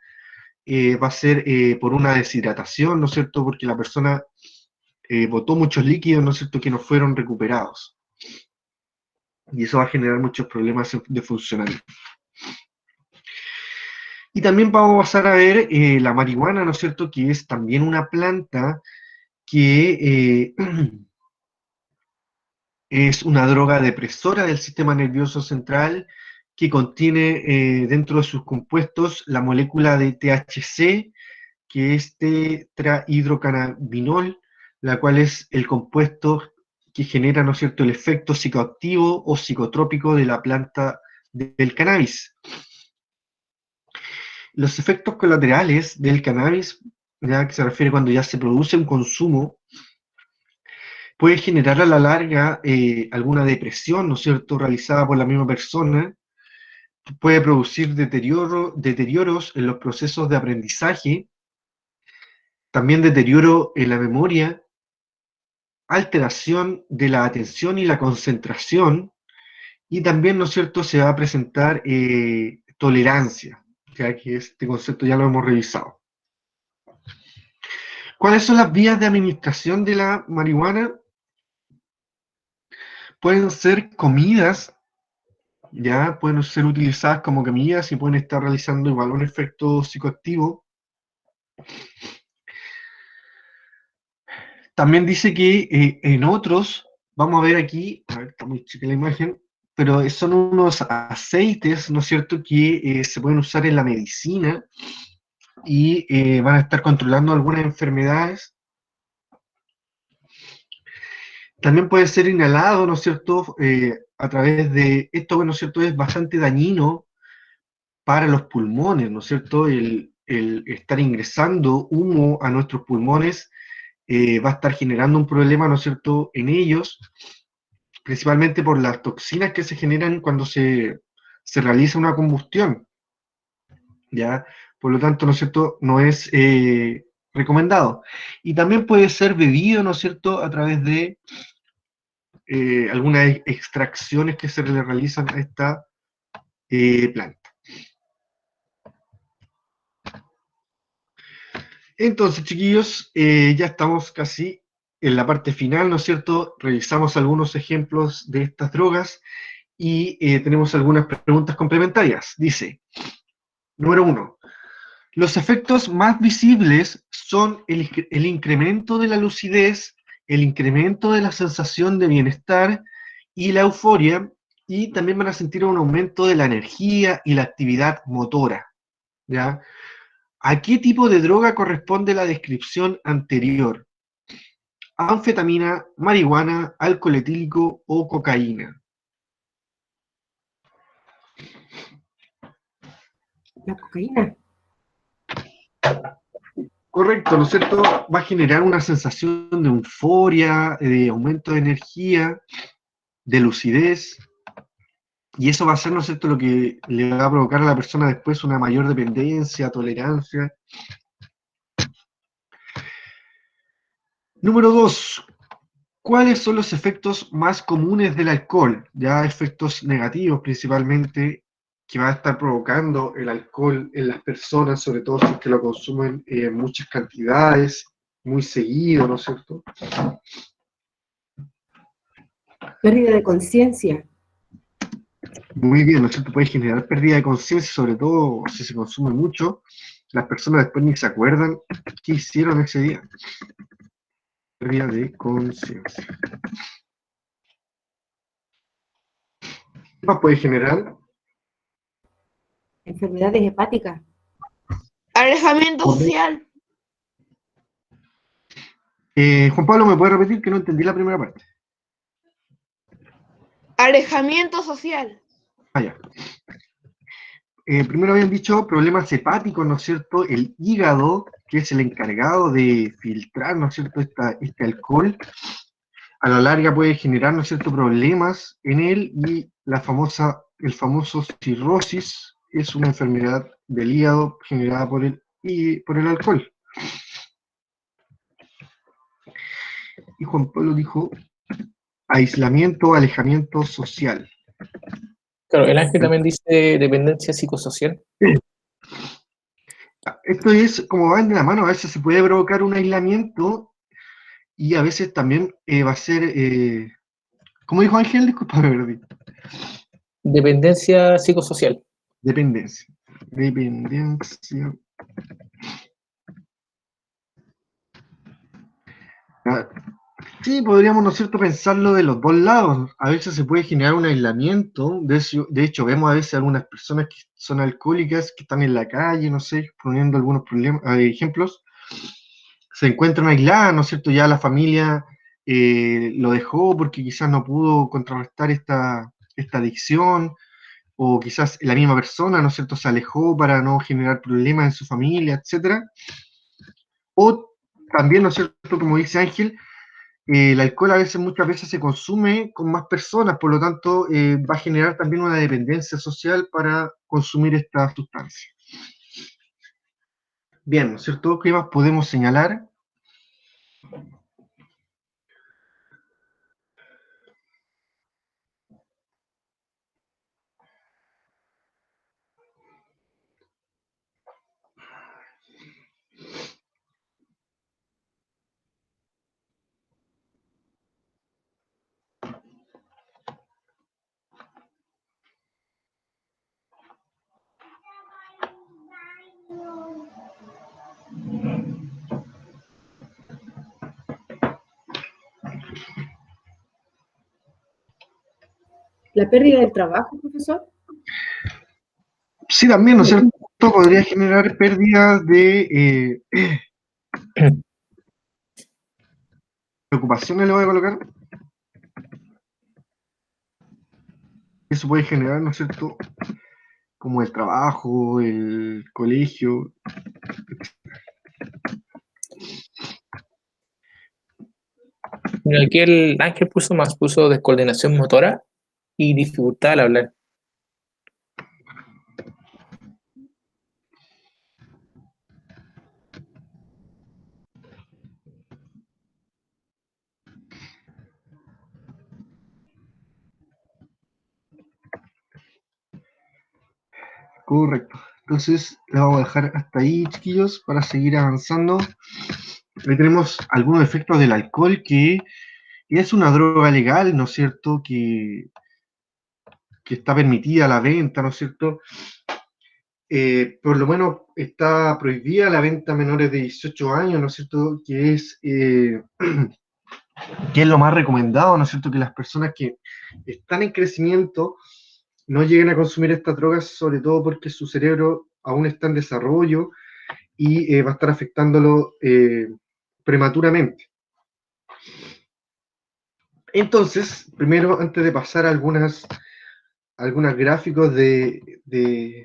va a ser por una deshidratación, ¿no es cierto?, porque la persona botó muchos líquidos, ¿no es cierto?, que no fueron recuperados. Y eso va a generar muchos problemas de funcionamiento. Y también vamos a pasar a ver la marihuana, ¿no es cierto?, que es también una planta que es una droga depresora del sistema nervioso central que contiene dentro de sus compuestos la molécula de THC, que es tetrahidrocannabinol, la cual es el compuesto que genera, ¿no es cierto?, el efecto psicoactivo o psicotrópico de la planta del cannabis. Los efectos colaterales del cannabis, ya que se refiere cuando ya se produce un consumo, puede generar a la larga alguna depresión, ¿no es cierto?, realizada por la misma persona, puede producir deterioros en los procesos de aprendizaje, también deterioro en la memoria, alteración de la atención y la concentración, y también, ¿no es cierto?, se va a presentar tolerancia, ya que este concepto ya lo hemos revisado. ¿Cuáles son las vías de administración de la marihuana? Pueden ser comidas, ya pueden ser utilizadas como comidas y pueden estar realizando igual un efecto psicoactivo. También dice que en otros, vamos a ver aquí, a ver, está muy chica la imagen, pero son unos aceites, ¿no es cierto?, que se pueden usar en la medicina y van a estar controlando algunas enfermedades. También puede ser inhalado, ¿no es cierto?, a través de esto, ¿no es cierto?, es bastante dañino para los pulmones, ¿no es cierto?, el estar ingresando humo a nuestros pulmones va a estar generando un problema, ¿no es cierto?, en ellos, principalmente por las toxinas que se generan cuando se realiza una combustión, ¿ya? Por lo tanto, ¿no es cierto?, no es recomendado. Y también puede ser bebido, ¿no es cierto?, a través de algunas extracciones que se le realizan a esta planta. Entonces, chiquillos, ya estamos casi en la parte final, ¿no es cierto? Revisamos algunos ejemplos de estas drogas y tenemos algunas preguntas complementarias. Dice, número 1, los efectos más visibles son el incremento de la lucidez, el incremento de la sensación de bienestar y la euforia, y también van a sentir un aumento de la energía y la actividad motora, ¿ya? ¿A qué tipo de droga corresponde la descripción anterior? ¿Anfetamina, marihuana, alcohol etílico o cocaína? La cocaína. Correcto, ¿no es cierto? Va a generar una sensación de euforia, de aumento de energía, de lucidez, y eso va a ser, ¿no es cierto?, lo que le va a provocar a la persona después una mayor dependencia, tolerancia. Número 2. ¿Cuáles son los efectos más comunes del alcohol? Ya efectos negativos principalmente que va a estar provocando el alcohol en las personas, sobre todo si es que lo consumen en muchas cantidades, muy seguido, ¿no es cierto? Pérdida de conciencia. Muy bien, ¿no es cierto? Puede generar pérdida de conciencia, sobre todo si se consume mucho. las personas después ni se acuerdan qué hicieron ese día. Pérdida de conciencia. ¿Qué más puede generar? Enfermedades hepáticas. Alejamiento social. Juan Pablo, ¿me puede repetir que no entendí la primera parte? Alejamiento social. Ah, ya. Primero habían dicho problemas hepáticos, ¿no es cierto? El hígado, que es el encargado de filtrar, ¿no es cierto?, este alcohol, a la larga puede generar, ¿no es cierto?, problemas en él, y el famoso cirrosis es una enfermedad del hígado generada por el alcohol. Y Juan Pablo dijo aislamiento, alejamiento social. Claro, el Ángel también dice dependencia psicosocial. Esto es como van de la mano, a veces se puede provocar un aislamiento y a veces también va a ser, ¿cómo dijo Ángel? Disculpame, perdí. Dependencia psicosocial. Dependencia. Dependencia. Ah, sí, podríamos, ¿no es cierto?, pensarlo de los dos lados. A veces se puede generar un aislamiento. De hecho, vemos a veces algunas personas que son alcohólicas, que están en la calle, no sé, poniendo algunos problemas, ejemplos, se encuentran aisladas, ¿no es cierto? Ya la familia lo dejó porque quizás no pudo contrarrestar esta adicción, o quizás la misma persona, ¿no es cierto?, se alejó para no generar problemas en su familia, etc. O también, ¿no es cierto?, como dice Ángel, el alcohol muchas veces se consume con más personas, por lo tanto va a generar también una dependencia social para consumir esta sustancia. Bien, ¿no es cierto? ¿Qué más podemos señalar? La pérdida del trabajo, profesor. Sí, también, ¿no es cierto? Podría generar pérdidas de preocupaciones, le voy a colocar. Eso puede generar, ¿no es cierto?, como el trabajo, el colegio. Mira, aquí el Ángel puso descoordinación motora y dificultad al hablar. Correcto. Entonces, la vamos a dejar hasta ahí, chiquillos, para seguir avanzando. Ahí tenemos algunos efectos del alcohol, que es una droga legal, ¿no es cierto?, que está permitida la venta, ¿no es cierto? Por lo menos está prohibida la venta a menores de 18 años, ¿no es cierto?, que es lo más recomendado, ¿no es cierto?, que las personas que están en crecimiento no lleguen a consumir estas drogas, sobre todo porque su cerebro aún está en desarrollo y va a estar afectándolo prematuramente. Entonces, primero, antes de pasar a algunos gráficos de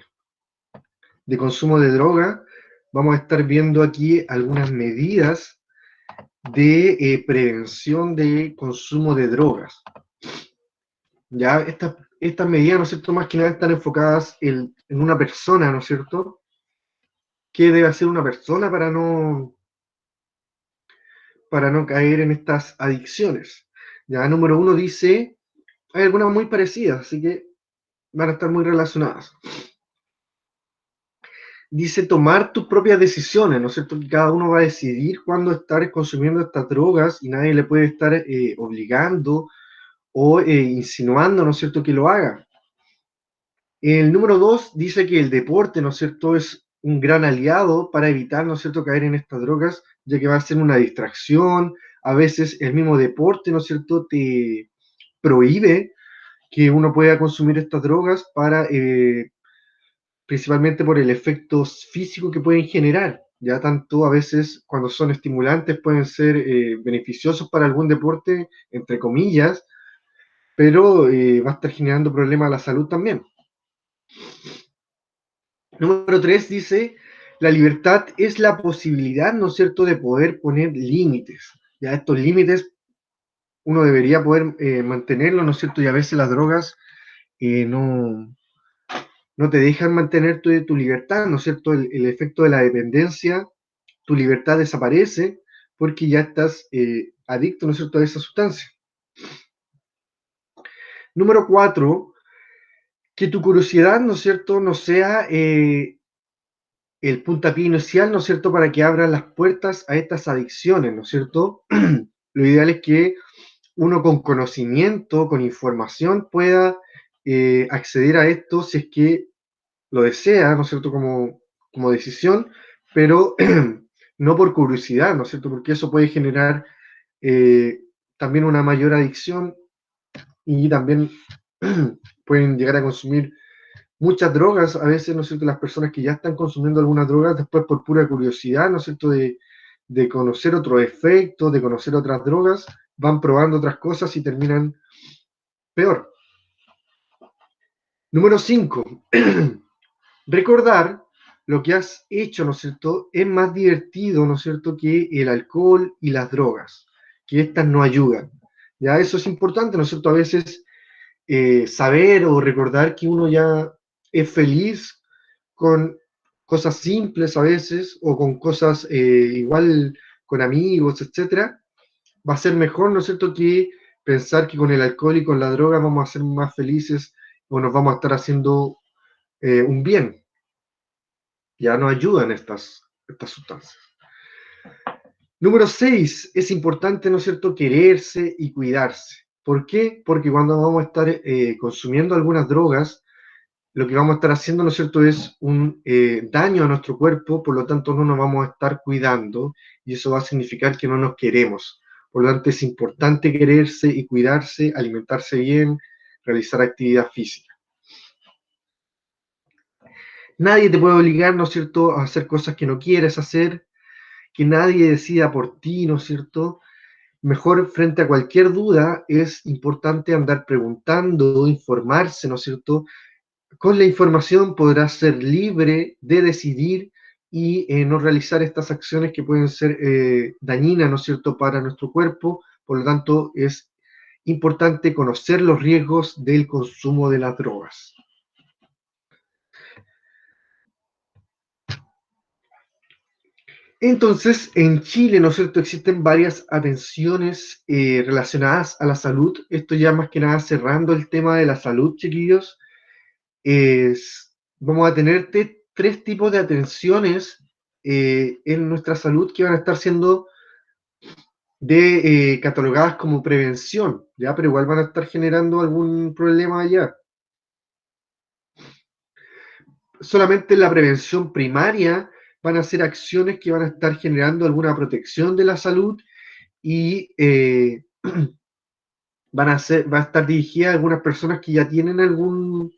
consumo de droga, vamos a estar viendo aquí algunas medidas de prevención de consumo de drogas. Ya estas medidas, ¿no es cierto?, más que nada están enfocadas en una persona, ¿no es cierto? ¿Qué debe hacer una persona para no caer en estas adicciones? Ya, número 1 dice, hay algunas muy parecidas, así que van a estar muy relacionadas. Dice tomar tus propias decisiones, ¿no es cierto? Que cada uno va a decidir cuándo estar consumiendo estas drogas y nadie le puede estar obligando o insinuando, ¿no es cierto?, que lo haga. El número 2 dice que el deporte, ¿no es cierto?, es un gran aliado para evitar, ¿no es cierto?, caer en estas drogas, ya que va a ser una distracción. A veces el mismo deporte, ¿no es cierto?, te prohíbe que uno pueda consumir estas drogas para, principalmente por el efecto físico que pueden generar. Ya tanto a veces cuando son estimulantes pueden ser beneficiosos para algún deporte, entre comillas, pero va a estar generando problemas a la salud también. Número 3 dice, la libertad es la posibilidad, ¿no es cierto?, de poder poner límites. Ya estos límites uno debería poder mantenerlos, ¿no es cierto? Y a veces las drogas no te dejan mantener tu libertad, ¿no es cierto? El efecto de la dependencia, tu libertad desaparece porque ya estás adicto, ¿no es cierto?, a esa sustancia. Número 4, que tu curiosidad, ¿no es cierto?, no sea el puntapié inicial, ¿no es cierto?, para que abran las puertas a estas adicciones, ¿no es cierto? Lo ideal es que uno con conocimiento, con información, pueda acceder a esto si es que lo desea, ¿no es cierto?, como decisión, pero no por curiosidad, ¿no es cierto?, porque eso puede generar también una mayor adicción y también pueden llegar a consumir muchas drogas, a veces, ¿no es cierto?, las personas que ya están consumiendo algunas drogas, después por pura curiosidad, ¿no es cierto?, de conocer otros efectos, de conocer otras drogas, van probando otras cosas y terminan peor. Número 5. Recordar lo que has hecho, ¿no es cierto?, es más divertido, ¿no es cierto?, que el alcohol y las drogas, que estas no ayudan. Ya eso es importante, ¿no es cierto?, a veces saber o recordar que uno ya es feliz con cosas simples a veces, o con cosas igual con amigos, etcétera, va a ser mejor, ¿no es cierto?, que pensar que con el alcohol y con la droga vamos a ser más felices o nos vamos a estar haciendo un bien. Ya no ayudan estas sustancias. Número 6, es importante, ¿no es cierto?, quererse y cuidarse. ¿Por qué? Porque cuando vamos a estar consumiendo algunas drogas, lo que vamos a estar haciendo, ¿no es cierto?, es un daño a nuestro cuerpo, por lo tanto no nos vamos a estar cuidando y eso va a significar que no nos queremos. Por lo tanto es importante quererse y cuidarse, alimentarse bien, realizar actividad física. Nadie te puede obligar, ¿no es cierto?, a hacer cosas que no quieres hacer, que nadie decida por ti, ¿no es cierto? Mejor frente a cualquier duda es importante andar preguntando, informarse, ¿no es cierto? Con la información podrás ser libre de decidir y no realizar estas acciones que pueden ser dañinas, ¿no es cierto?, para nuestro cuerpo. Por lo tanto, es importante conocer los riesgos del consumo de las drogas. Entonces, en Chile, ¿no es cierto?, existen varias atenciones relacionadas a la salud. Esto ya más que nada cerrando el tema de la salud, chiquillos. Vamos a tener tres tipos de atenciones en nuestra salud que van a estar siendo catalogadas como prevención, ¿ya? Pero igual van a estar generando algún problema allá. Solamente la prevención primaria van a ser acciones que van a estar generando alguna protección de la salud y va a estar dirigida a algunas personas que ya tienen algún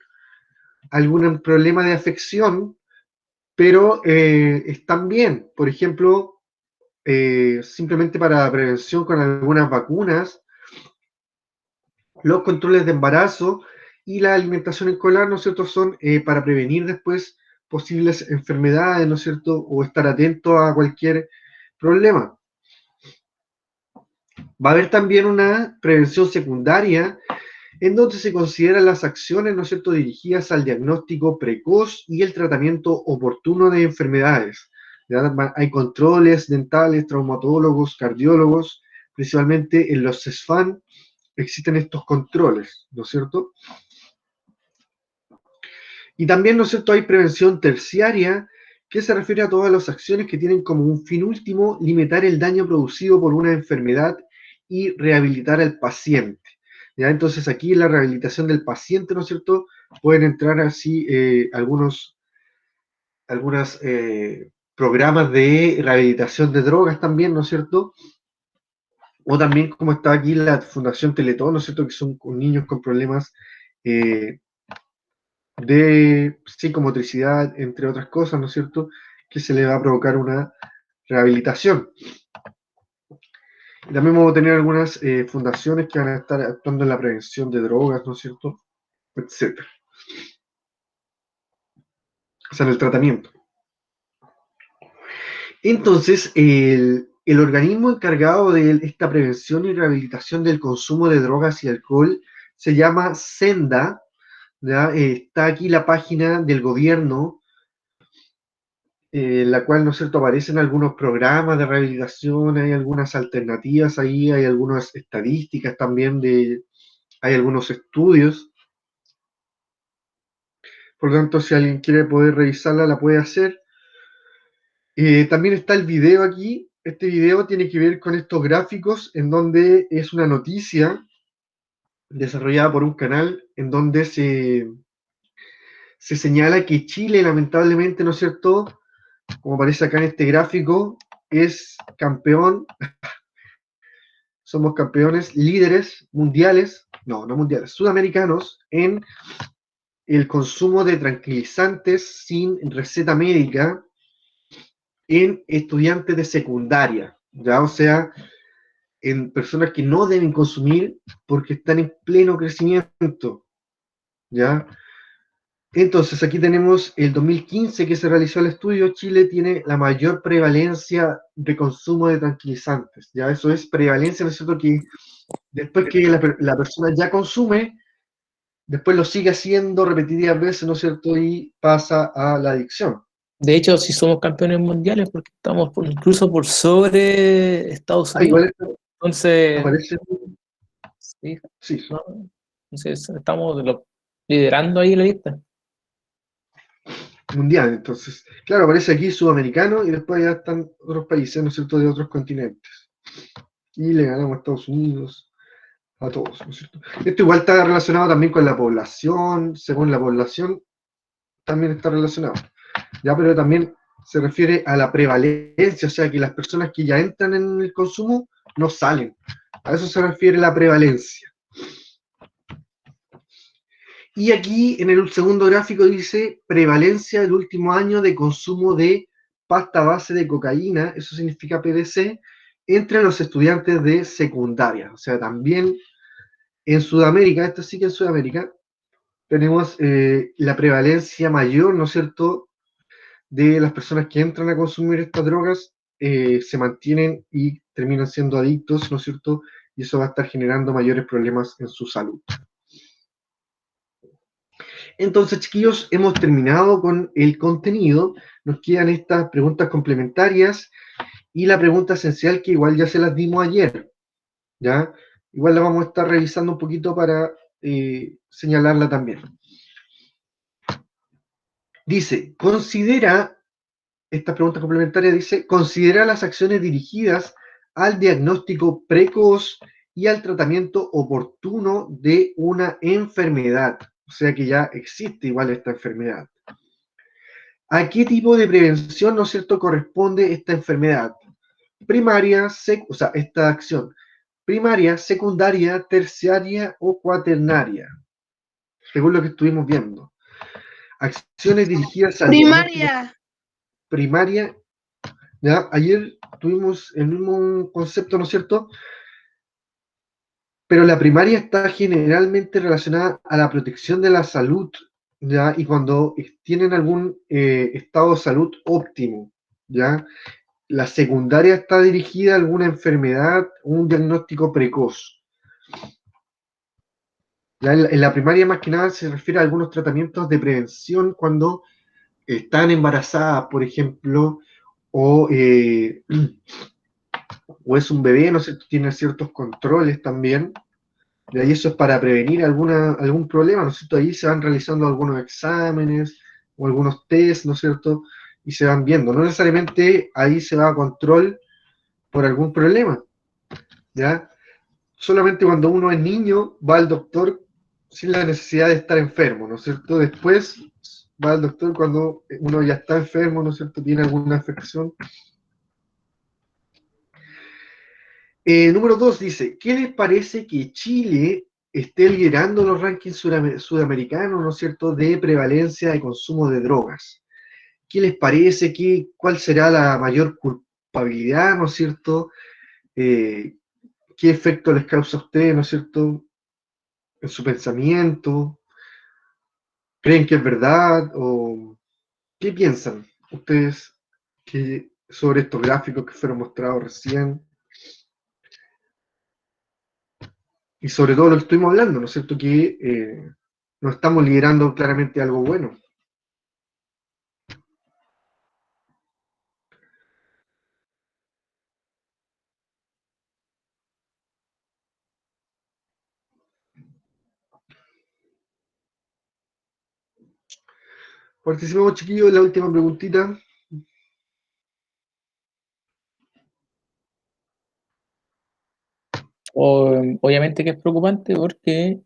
problema de afección, pero están bien. Por ejemplo, simplemente para prevención con algunas vacunas, los controles de embarazo y la alimentación escolar, ¿no es cierto?, son para prevenir después posibles enfermedades, ¿no es cierto?, o estar atento a cualquier problema. Va a haber también una prevención secundaria en donde se consideran las acciones, ¿no es cierto?, dirigidas al diagnóstico precoz y el tratamiento oportuno de enfermedades. ¿Ya? Hay controles dentales, traumatólogos, cardiólogos, principalmente en los CESFAM existen estos controles, ¿no es cierto? Y también, ¿no es cierto?, hay prevención terciaria, que se refiere a todas las acciones que tienen como un fin último limitar el daño producido por una enfermedad y rehabilitar al paciente. ¿Ya? Entonces aquí en la rehabilitación del paciente, ¿no es cierto?, pueden entrar así algunos algunos programas de rehabilitación de drogas también, ¿no es cierto? O también como está aquí la Fundación Teletón, ¿no es cierto? Que son con niños con problemas de psicomotricidad, entre otras cosas, ¿no es cierto? Que se le va a provocar una rehabilitación. Y también vamos a tener algunas fundaciones que van a estar actuando en la prevención de drogas, ¿no es cierto? Etcétera. O sea, en el tratamiento. Entonces, el organismo encargado de esta prevención y rehabilitación del consumo de drogas y alcohol se llama SENDA, ¿ya? Está aquí la página del gobierno, la cual, ¿no es cierto?, aparecen algunos programas de rehabilitación, hay algunas alternativas ahí, hay algunas estadísticas también, hay algunos estudios. Por lo tanto, si alguien quiere poder revisarla, la puede hacer. También está el video aquí. Este video tiene que ver con estos gráficos, en donde es una noticia desarrollada por un canal, en donde se señala que Chile, lamentablemente, ¿no es cierto?, como aparece acá en este gráfico, es campeón, somos campeones líderes mundiales, no mundiales, sudamericanos, en el consumo de tranquilizantes sin receta médica en estudiantes de secundaria, ¿ya? O sea, en personas que no deben consumir porque están en pleno crecimiento, ¿ya? Entonces, aquí tenemos el 2015 que se realizó el estudio. Chile tiene la mayor prevalencia de consumo de tranquilizantes, ¿ya? Eso es prevalencia, ¿no es cierto? Que después que la persona ya consume, después lo sigue haciendo repetidas veces, ¿no es cierto? Y pasa a la adicción. De hecho, sí somos campeones mundiales porque estamos incluso por sobre Estados Unidos. Igual Entonces, aparece. sí, Sí. ¿no? Entonces estamos liderando ahí la lista. Mundial, entonces, claro, aparece aquí sudamericano y después ya están otros países, ¿no es cierto?, de otros continentes. Y le ganamos a Estados Unidos, a todos, ¿no es cierto? Esto igual está relacionado también con la población, según la población, también está relacionado. Ya, pero también se refiere a la prevalencia, o sea, que las personas que ya entran en el consumo no salen. A eso se refiere la prevalencia. Y aquí en el segundo gráfico dice prevalencia del último año de consumo de pasta base de cocaína, eso significa PDC, entre los estudiantes de secundaria. O sea, también en Sudamérica, esto sí que en Sudamérica, tenemos la prevalencia mayor, ¿no es cierto?, de las personas que entran a consumir estas drogas, se mantienen y terminan siendo adictos, ¿no es cierto?, y eso va a estar generando mayores problemas en su salud. Entonces, chiquillos, hemos terminado con el contenido. Nos quedan estas preguntas complementarias y la pregunta esencial que igual ya se las dimos ayer, ¿ya? Igual la vamos a estar revisando un poquito para señalarla también. Dice, esta pregunta complementaria dice, considera las acciones dirigidas al diagnóstico precoz y al tratamiento oportuno de una enfermedad. O sea que ya existe igual esta enfermedad. ¿A qué tipo de prevención, ¿no es cierto?, corresponde esta enfermedad? Primaria, o sea, esta acción. Primaria, secundaria, terciaria o cuaternaria. Según lo que estuvimos viendo. Acciones dirigidas al Primaria. primaria. ¿Ya? Ayer tuvimos el mismo concepto, ¿no es cierto? Pero la primaria está generalmente relacionada a la protección de la salud, ¿ya? Y cuando tienen algún estado de salud óptimo, ¿ya? La secundaria está dirigida a alguna enfermedad, un diagnóstico precoz. ¿Ya? En la primaria más que nada se refiere a algunos tratamientos de prevención cuando están embarazadas, por ejemplo, o es un bebé, ¿no sé? Tiene ciertos controles también. De ahí eso es para prevenir algún problema, ¿no es cierto? Ahí se van realizando algunos exámenes o algunos test, ¿no es cierto? Y se van viendo. No necesariamente ahí se va a control por algún problema, ¿ya? Solamente cuando uno es niño va al doctor sin la necesidad de estar enfermo, ¿no es cierto? Después va al doctor cuando uno ya está enfermo, ¿no es cierto? Tiene alguna afección. Número 2 dice, ¿qué les parece que Chile esté liderando los rankings sudamericanos, ¿no es cierto?, de prevalencia de consumo de drogas? ¿Qué les parece? ¿Cuál será la mayor culpabilidad, ¿no es cierto? ¿Qué efecto les causa a ustedes, ¿no es cierto?, en su pensamiento. ¿Creen que es verdad? ¿O qué piensan ustedes sobre estos gráficos que fueron mostrados recién? Y sobre todo lo que estuvimos hablando, ¿no es cierto? Que no estamos liderando claramente algo bueno. Participamos, chiquillos, en la última preguntita. Obviamente que es preocupante porque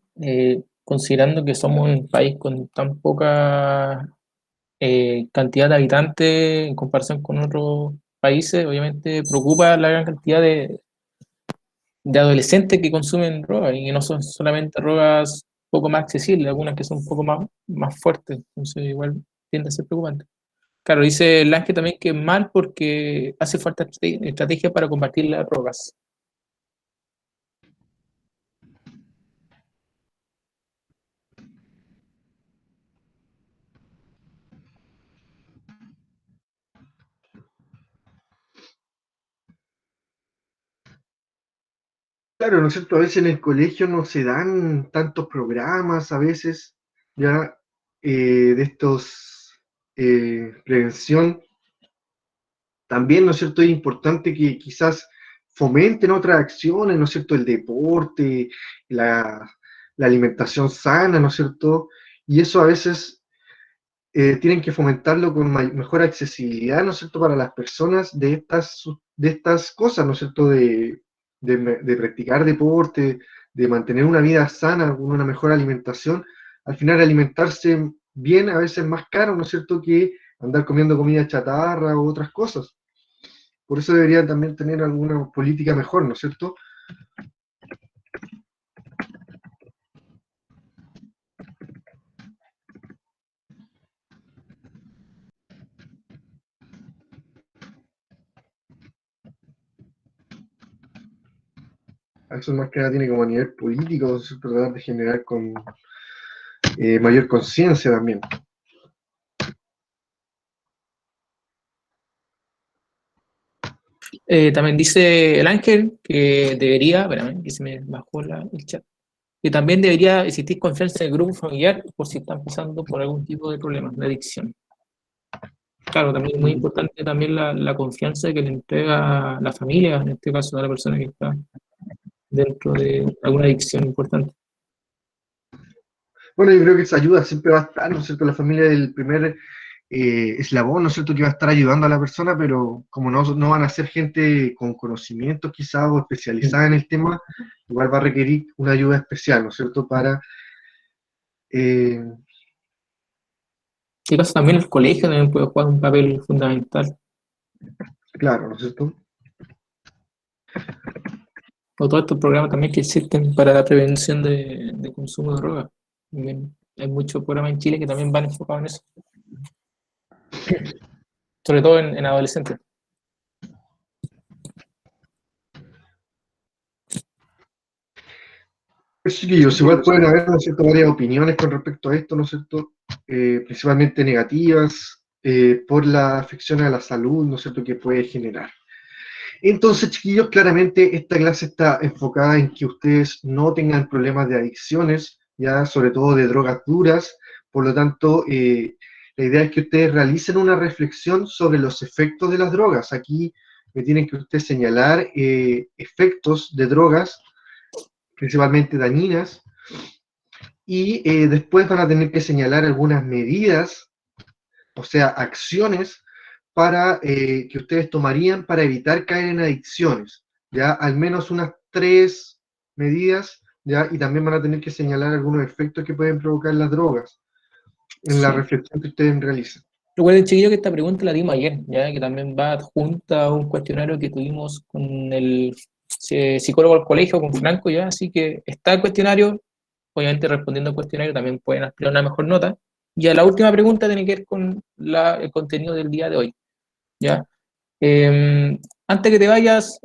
considerando que somos un país con tan poca cantidad de habitantes en comparación con otros países, obviamente preocupa la gran cantidad de adolescentes que consumen drogas y que no son solamente drogas poco más accesibles, algunas que son un poco más fuertes, entonces igual tiende a ser preocupante. Claro, dice Lange también que es mal porque hace falta estrategia para combatir las drogas. Claro, ¿no es cierto? A veces en el colegio no se dan tantos programas, a veces, ya, de estos, prevención. También, ¿no es cierto?, es importante que quizás fomenten otras acciones, ¿no es cierto?, el deporte, la, la alimentación sana, ¿no es cierto? Y eso a veces tienen que fomentarlo con mejor accesibilidad, ¿no es cierto?, para las personas de estas cosas, ¿no es cierto?, de practicar deporte, de mantener una vida sana, con una mejor alimentación. Al final, alimentarse bien a veces es más caro, ¿no es cierto?, que andar comiendo comida chatarra u otras cosas. Por eso debería también tener alguna política mejor, ¿no es cierto? Eso más que nada tiene como a nivel político, ¿no es cierto?, tratar de generar con mayor conciencia también. También dice el Ángel que debería, espérame, que se me bajó el chat, que también debería existir confianza en el grupo familiar por si están pasando por algún tipo de problemas de adicción. Claro, también es muy importante también la confianza que le entrega la familia, en este caso a la persona que está dentro de alguna adicción importante. Bueno, yo creo que esa ayuda siempre va a estar, ¿no es cierto? La familia es el primer eslabón, ¿no es cierto?, que va a estar ayudando a la persona, pero como no van a ser gente con conocimientos quizás o especializada en el tema, igual va a requerir una ayuda especial, ¿no es cierto?, para... En este caso también el colegio también puede jugar un papel fundamental. claro, ¿no es cierto? O todos estos programas también que existen para la prevención de consumo de drogas. También hay muchos programas en Chile que también van enfocados en eso. Sobre todo en adolescentes. Pues, chiquillos, igual pueden haber, ¿no es cierto?, varias opiniones con respecto a esto, ¿no es cierto?, principalmente negativas, por la afección a la salud, ¿no es cierto?, que puede generar. Entonces, chiquillos, claramente esta clase está enfocada en que ustedes no tengan problemas de adicciones, ya sobre todo de drogas duras. Por lo tanto, la idea es que ustedes realicen una reflexión sobre los efectos de las drogas. Aquí me tienen que ustedes señalar efectos de drogas, principalmente dañinas, y después van a tener que señalar algunas medidas, o sea, acciones para que ustedes tomarían para evitar caer en adicciones, ya al menos unas 3 medidas, ya, y también van a tener que señalar algunos efectos que pueden provocar las drogas. en la Sí. reflexión que ustedes realizan. Recuerden, chiquillos, que esta pregunta la dimos ayer, ya que también va adjunta a un cuestionario que tuvimos con el psicólogo del colegio, con Franco, ya, así que está el cuestionario, obviamente respondiendo al cuestionario también pueden aspirar a una mejor nota. Ya la última pregunta tiene que ver con el contenido del día de hoy, ya. Antes que te vayas,